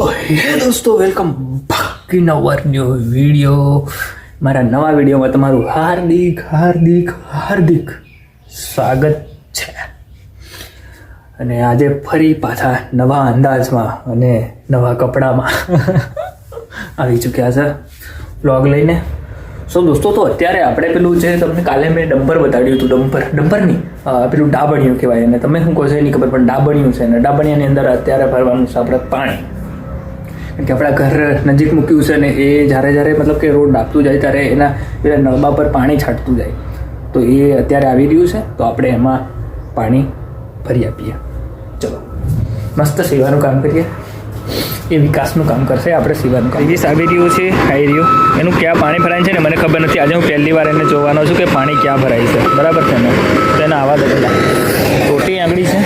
સો હે દોસ્તો, welcome back in our new video. મારા નવા વિડીયોમાં તમારું હાર્દિક હાર્દિક હાર્દિક સ્વાગત છે. અને આજે ફરી પાછા નવા અંદાજમાં અને નવા કપડામાં આવી ચૂક્યા છે વ્લોગ લઈને. સો દોસ્તો, તો અત્યારે આપણે પેલું છે, તમને કાલે મેં ડમ્પર બતાવ્યું હતું. ડમ્પર નહીં, પેલું ડાબણિયું કહેવાય. અને તમે શું કહો છો એની ખબર, પણ ડાબણિયું છે. અને ડાબણિયાની અંદર અત્યારે ભરવાનું છે આપણે પાણી. કારણ કે આપણા ઘર નજીક મૂક્યું છે ને એ જ્યારે મતલબ કે રોડ ડાબતું જાય ત્યારે એના પેલા નળબા પર પાણી છાંટતું જાય. તો એ અત્યારે આવી રહ્યું છે, તો આપણે એમાં પાણી ભરી આપીએ. ચલો, મસ્ત સેવાનું કામ કરીએ. એ વિકાસનું કામ કરશે, આપણે સેવાનું કામ. વિકાસ આવી રહ્યું છે, આવી રહ્યું. એનું ક્યાં પાણી ભરાય છે ને મને ખબર નથી. આજે હું પહેલી વાર એને જોવાનો છું કે પાણી ક્યાં ભરાય છે. બરાબર છે ને? તો એને આવા દેલા ટોટી આંગળી છે.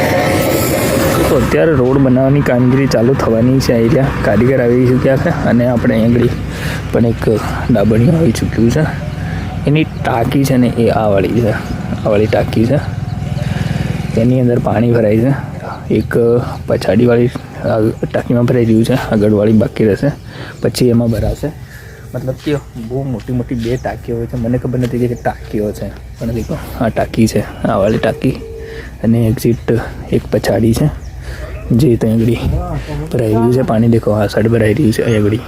તો અત્યારે રોડ બનાવવાની કામગીરી ચાલુ થવાની છે. આવી રહ્યા કારીગર આવી ચૂક્યા છે. અને આપણે આંગળી પણ એક ડાબણિયું આવી ચૂક્યું છે. એની ટાંકી છે ને એ આ વાળી છે, આ વાળી ટાંકી છે. એની અંદર પાણી ભરાય છે. એક પછાડીવાળી ટાંકીમાં ભરાઈ રહ્યું છે, આગળવાળી બાકી રહેશે, પછી એમાં ભરાશે. મતલબ કે બહુ મોટી મોટી બે ટાંકીઓ હોય છે. મને ખબર નથી કે ટાંકીઓ છે, પણ દેખો આ ટાંકી છે, આ વાળી ટાંકી. અને એક્ઝિટ એક પછાડી છે જે ત્યાં આગળ ભરાઈ રહ્યું છે પાણી. દેખો આ સાઈડ ભરાઈ રહ્યું છે અહીં આગળ.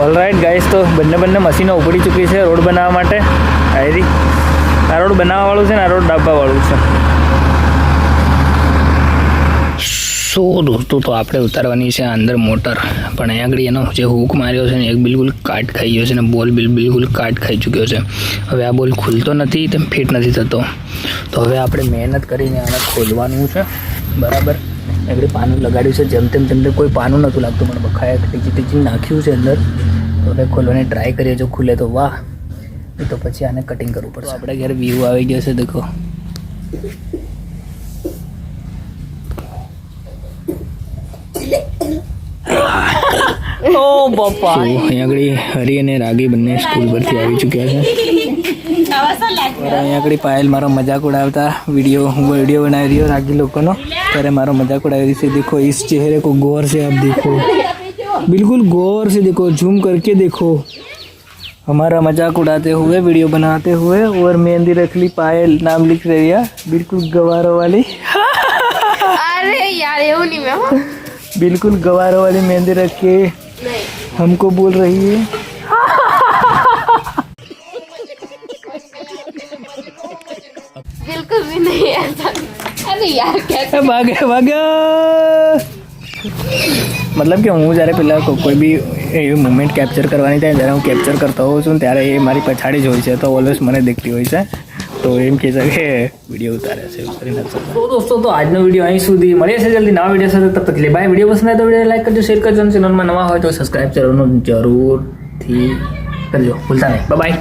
ઓલરાઈટ ગાઈસ, તો બંને મશીનો ઉપડી ચૂકી છે રોડ બનાવવા માટે. આયરી આ રોડ બનાવવાવાળું છે ને આ રોડ ડાબવાવાળું છે. સો દોસ્તો, તો આપણે ઉતારવાની છે અંદર મોટર. પણ અહીંયા આગળ એનો જે હૂક માર્યો છે ને એક બિલકુલ કાટ ખાઈ ગયો છે ને બોલ બિલકુલ કાટ ખાઈ ચૂક્યો છે. હવે આ બોલ ખુલતો નથી, તેમ ફિટ નથી થતો. તો હવે આપણે મહેનત કરીને આને ખોલવાનું છે. બરાબર, આગળ પાનું લગાડ્યું છે. જેમ તેમ કોઈ પાનું નહોતું લાગતું, પણ બખાયા ટીચી નાખ્યું છે અંદર. તો હવે ખોલવાની ટ્રાય કરીએ. જો ખુલે તો વાહ, એ તો પછી આને કટિંગ કરવું પડશે. આપણે ઘરે વ્યૂ આવી ગયો છે, દેખો. ઓ બાપા, અહીંયા આગળ હરી અને રાગી બંને સ્કૂલ પરથી આવી ચૂક્યા છે. અહીંયા આગળ પાયલ મારો મજાક ઉડાવતા વિડીયો બનાવી રહ્યો રાગી લોકોનો. ત્યારે મારો મજાક ઉડાવી रही है. देखो इस चेहरे को गौर से आप देखो, बिल्कुल गौर से देखो, झूम करके देखो. हमारा मजाक उड़ाते हुए वीडियो बनाते हुए. और मेहंदी रख ली, पायल नाम लिख रही है, बिल्कुल गवारों वाली. अरे यार ये नहीं मैं बिल्कुल गवारों वाली मेहंदी रख के हमको बोल रही है. बिल्कुल भी नहीं ऐसा. अरे यार कैसे भाग्या मतलब કે હું જ્યારે પેલા કોઈ બી એવી મુમેન્ટ કેપ્ચર કરવાની થાય, જ્યારે હું કેપ્ચર કરતો હોઉં છું ત્યારે એ મારી પછાડી જ હોય છે. તો ઓલવેઝ મને દેખતી હોય છે. તો એમ કહે છે કે વિડીયો ઉતારે છે. તો દોસ્તો, તો આજનો વિડીયો અહીં સુધી. મળીએ છે જલ્દી નવા વિડીયો સાથે. તબ તક લે બાય. વિડીયો પસંદ આવે તો વિડીયો લાઈક કરજો, શેર કરજો. ચેનલમાં નવા હોય તો સબસ્ક્રાઈબ કરવાનું જરૂરથી કરજો, ભૂલતા નહીં. બાય.